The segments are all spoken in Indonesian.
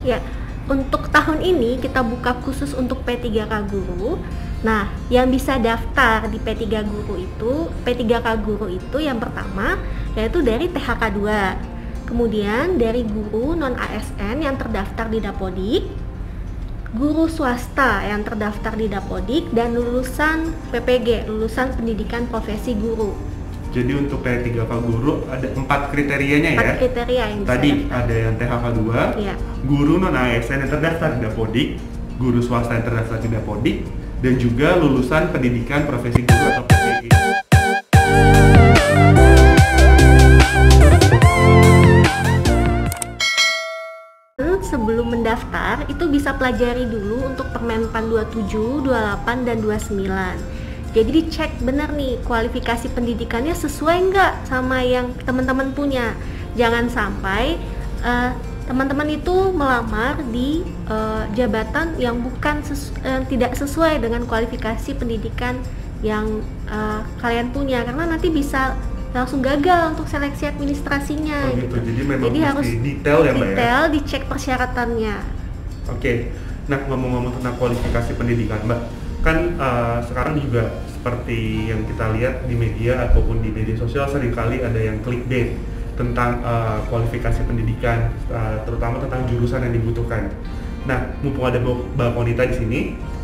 Ya, untuk tahun ini kita buka khusus untuk P3K Guru. Nah, yang bisa daftar di P3 Guru itu, P3K Guru itu yang pertama yaitu dari THK 2. Kemudian dari guru non ASN yang terdaftar di Dapodik, guru swasta yang terdaftar di Dapodik, dan lulusan PPG, lulusan pendidikan profesi guru. Jadi untuk P3K Guru ada 4 kriterianya ya? 4 kriteria yang bisa Tadi daftar. ada yang THK 2, Iya. guru non ASN yang terdaftar di Dapodik, guru swasta yang terdaftar di Dapodik, dan juga lulusan pendidikan profesi guru atau PPG. Sebelum mendaftar itu bisa pelajari dulu untuk Permenpan 27, 28, dan 29. Jadi dicek benar nih kualifikasi pendidikannya sesuai nggak sama yang teman-teman punya. Jangan sampai teman-teman itu melamar di jabatan yang tidak sesuai dengan kualifikasi pendidikan yang kalian punya, karena nanti bisa langsung gagal untuk seleksi administrasinya. Oh gitu. Jadi memang harus detail ya Mbak ya? Detail, dicek persyaratannya. Oke. Nah, ngomong-ngomong tentang kualifikasi pendidikan Mbak, kan sekarang juga seperti yang kita lihat di media ataupun di media sosial seringkali ada yang clickbait tentang kualifikasi pendidikan, terutama tentang jurusan yang dibutuhkan. Nah, mumpung ada Mbak Konita di sini,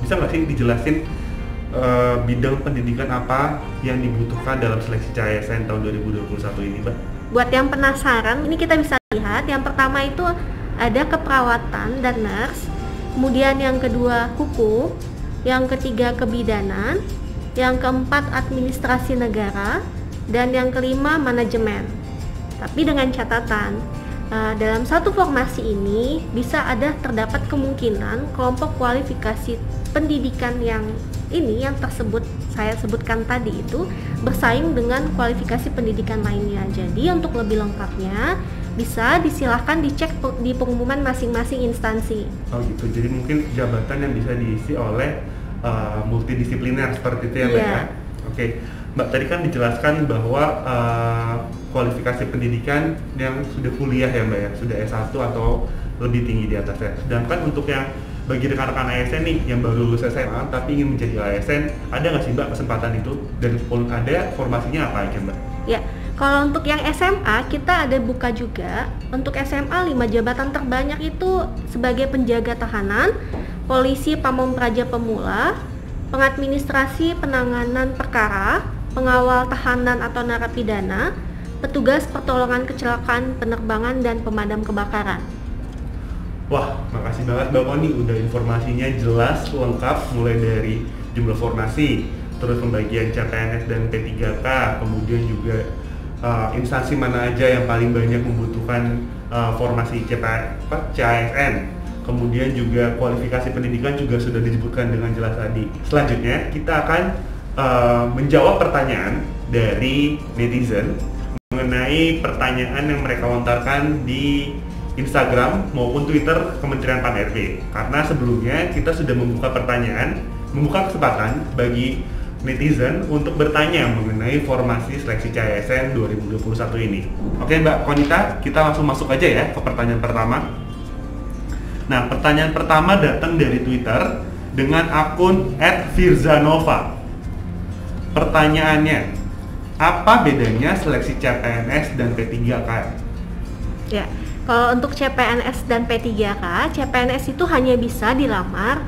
bisa nggak sih dijelasin bidang pendidikan apa yang dibutuhkan dalam seleksi CASN tahun 2021 ini, Mbak? Buat yang penasaran, ini kita bisa lihat. Yang pertama itu ada keperawatan dan nurse, kemudian yang kedua hukum, yang ketiga kebidanan, yang keempat administrasi negara, dan yang kelima manajemen. Tapi dengan catatan, dalam satu formasi ini bisa terdapat kemungkinan kelompok kualifikasi pendidikan yang saya sebutkan tadi itu bersaing dengan kualifikasi pendidikan lainnya. Jadi untuk lebih lengkapnya bisa disilahkan dicek di pengumuman masing-masing instansi. Oh gitu, jadi mungkin jabatan yang bisa diisi oleh multidisipliner seperti itu ya Mbak ya? Oke, Mbak tadi kan dijelaskan bahwa kualifikasi pendidikan yang sudah kuliah ya Mbak ya, sudah S1 atau lebih tinggi di atasnya. Sedangkan untuk yang bagi rekan-rekan ASN nih yang baru lulus SMA tapi ingin menjadi ASN, ada nggak sih Mbak kesempatan itu? Dan kalau ada, formasinya apa aja Mbak? Ya, kalau untuk yang SMA kita ada buka juga. Untuk SMA 5 jabatan terbanyak itu sebagai penjaga tahanan, polisi pamong praja pemula, pengadministrasi penanganan perkara, pengawal tahanan atau narapidana, petugas pertolongan kecelakaan penerbangan, dan pemadam kebakaran. Wah, makasih banget Mbak Koni, udah informasinya jelas, lengkap, mulai dari jumlah formasi, terus pembagian CPNS dan P3K, kemudian juga instansi mana aja yang paling banyak membutuhkan formasi CASN, kemudian juga kualifikasi pendidikan juga sudah disebutkan dengan jelas tadi. Selanjutnya kita akan menjawab pertanyaan dari netizen mengenai pertanyaan yang mereka lontarkan di Instagram maupun Twitter Kementerian Pan-RB. Karena sebelumnya kita sudah membuka kesempatan bagi netizen untuk bertanya mengenai formasi seleksi CASN 2021 ini. Oke Mbak Konita, kita langsung masuk aja ya ke pertanyaan pertama. Nah, pertanyaan pertama datang dari Twitter dengan akun @firzanova. Pertanyaannya, apa bedanya seleksi CPNS dan P3K? Ya, kalau untuk CPNS dan P3K, CPNS itu hanya bisa dilamar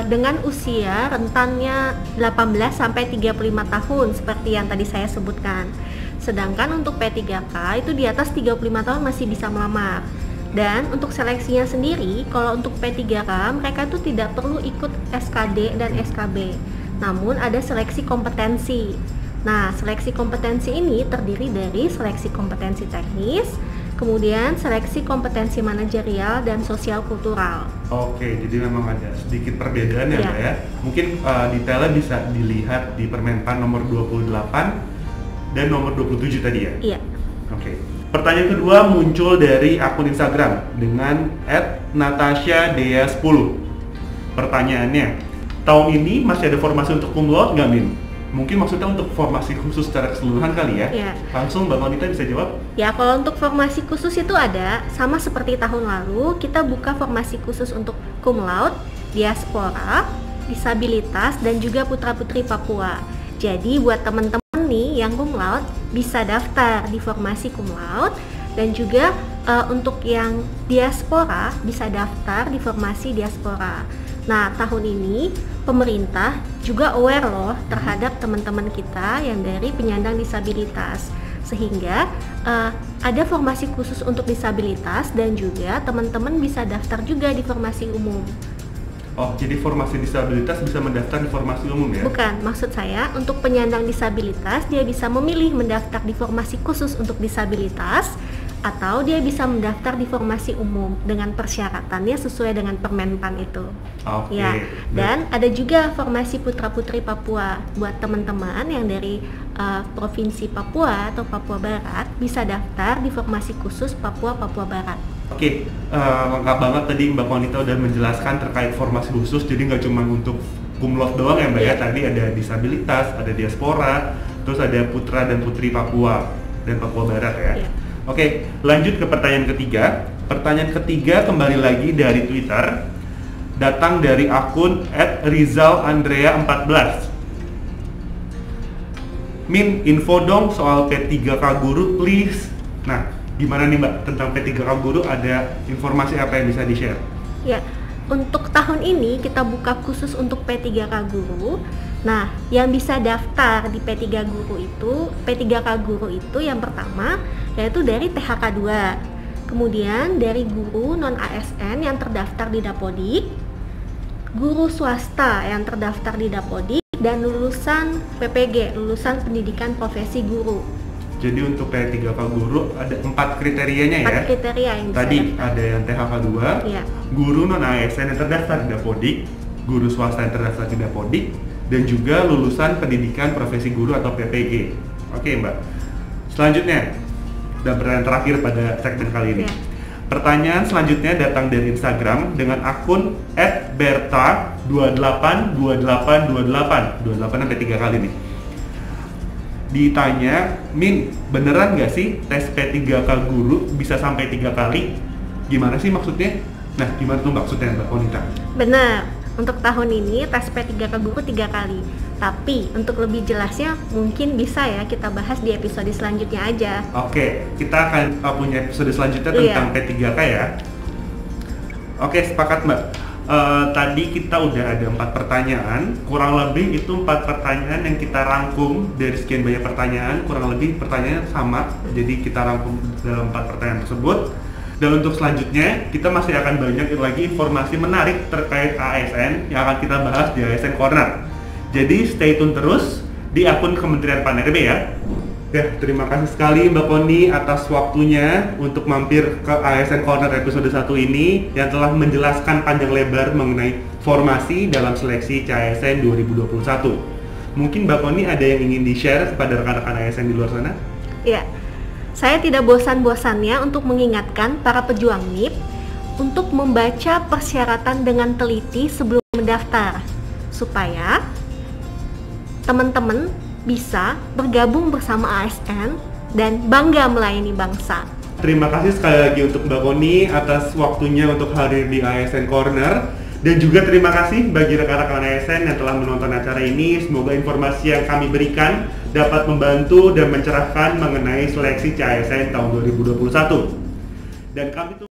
dengan usia rentannya 18 sampai 35 tahun seperti yang tadi saya sebutkan. Sedangkan untuk P3K itu di atas 35 tahun masih bisa melamar. Dan untuk seleksinya sendiri, kalau untuk P3K mereka itu tidak perlu ikut SKD dan SKB. Namun ada seleksi kompetensi. Nah, seleksi kompetensi ini terdiri dari seleksi kompetensi teknis, kemudian seleksi kompetensi manajerial dan sosial kultural. Oke, jadi memang ada sedikit perbedaan ya Mbak ya. Mungkin detailnya bisa dilihat di Permenpan nomor 28 dan nomor 27 tadi ya? Iya. Oke. Pertanyaan kedua muncul dari akun Instagram dengan @natashadea10. Pertanyaannya, tahun ini masih ada formasi untuk cum laude nggak Min? Mungkin maksudnya untuk formasi khusus secara keseluruhan kali ya? Ya. Langsung Mbak Monita bisa jawab? Ya, kalau untuk formasi khusus itu ada, sama seperti tahun lalu, kita buka formasi khusus untuk cum laude, diaspora, disabilitas, dan juga putra-putri Papua. Jadi buat teman-teman nih yang cum laude bisa daftar di formasi cum laude, dan juga untuk yang diaspora bisa daftar di formasi diaspora. Nah, tahun ini pemerintah juga aware loh terhadap teman-teman kita yang dari penyandang disabilitas, sehingga ada formasi khusus untuk disabilitas dan juga teman-teman bisa daftar juga di formasi umum. Oh, jadi formasi disabilitas bisa mendaftar di formasi umum ya? Bukan, maksud saya untuk penyandang disabilitas dia bisa memilih mendaftar di formasi khusus untuk disabilitas, atau dia bisa mendaftar di formasi umum dengan persyaratannya sesuai dengan Permenpan itu. Oke. Ya, dan ada juga formasi putra-putri Papua buat teman-teman yang dari provinsi Papua atau Papua Barat bisa daftar di formasi khusus Papua Barat. Oke, lengkap banget tadi Mbak Monita udah menjelaskan terkait formasi khusus, jadi nggak cuma untuk cum laude doang ya Mbak ya, tadi ada disabilitas, ada diaspora, terus ada putra dan putri Papua dan Papua Barat ya. Oke, lanjut ke pertanyaan ketiga. Pertanyaan ketiga kembali lagi dari Twitter, datang dari akun @rizal_andrea14. Min, info dong soal P3K Guru please. Nah, gimana nih Mbak tentang P3K Guru, ada informasi apa yang bisa di-share? Ya, untuk tahun ini kita buka khusus untuk P3K Guru. Nah, yang bisa daftar di P3K Guru itu yang pertama yaitu dari THK 2. Kemudian dari guru non ASN yang terdaftar di Dapodik, guru swasta yang terdaftar di Dapodik, dan lulusan PPG, lulusan pendidikan profesi guru. Jadi untuk P3K Guru ada 4 kriterianya ya? 4 kriteria yang bisa tadi daftar. ada yang THK 2, ya. Guru non ASN yang terdaftar di Dapodik, guru swasta yang terdaftar di Dapodik, dan juga lulusan pendidikan profesi guru atau PPG. Oke Mbak, selanjutnya dan pertanyaan terakhir pada segmen kali ini. Ya. Pertanyaan selanjutnya datang dari Instagram dengan akun @berta282828, 28 sampai 3 kali nih. Ditanya, Min, beneran nggak sih tes P3K Guru bisa sampai 3 kali? Gimana sih maksudnya? Nah, gimana tuh maksudnya Mbak Monita? Benar, untuk tahun ini tes P3K Guru 3 kali. Tapi untuk lebih jelasnya mungkin bisa ya kita bahas di episode selanjutnya aja. Oke, kita akan punya episode selanjutnya tentang P3K ya. Oke, sepakat Mbak. Tadi kita udah ada 4 pertanyaan, kurang lebih itu 4 pertanyaan yang kita rangkum dari sekian banyak pertanyaan, kurang lebih pertanyaannya sama, jadi kita rangkum dalam 4 pertanyaan tersebut. Dan untuk selanjutnya, kita masih akan banyak lagi informasi menarik terkait ASN yang akan kita bahas di ASN Corner. Jadi stay tune terus di akun Kementerian PAN-RB ya. Ya, terima kasih sekali Mbak Poni atas waktunya untuk mampir ke ASN Corner episode 1 ini yang telah menjelaskan panjang lebar mengenai formasi dalam seleksi CASN 2021. Mungkin Mbak Poni ada yang ingin di-share kepada rekan-rekan ASN di luar sana? Ya, saya tidak bosan-bosannya untuk mengingatkan para pejuang MIP untuk membaca persyaratan dengan teliti sebelum mendaftar, supaya teman-teman bisa bergabung bersama ASN dan bangga melayani bangsa. Terima kasih sekali lagi untuk Mbak Poni atas waktunya untuk hadir di ASN Corner, dan juga terima kasih bagi rekan-rekan ASN yang telah menonton acara ini. Semoga informasi yang kami berikan dapat membantu dan mencerahkan mengenai seleksi CASN tahun 2021. Dan kami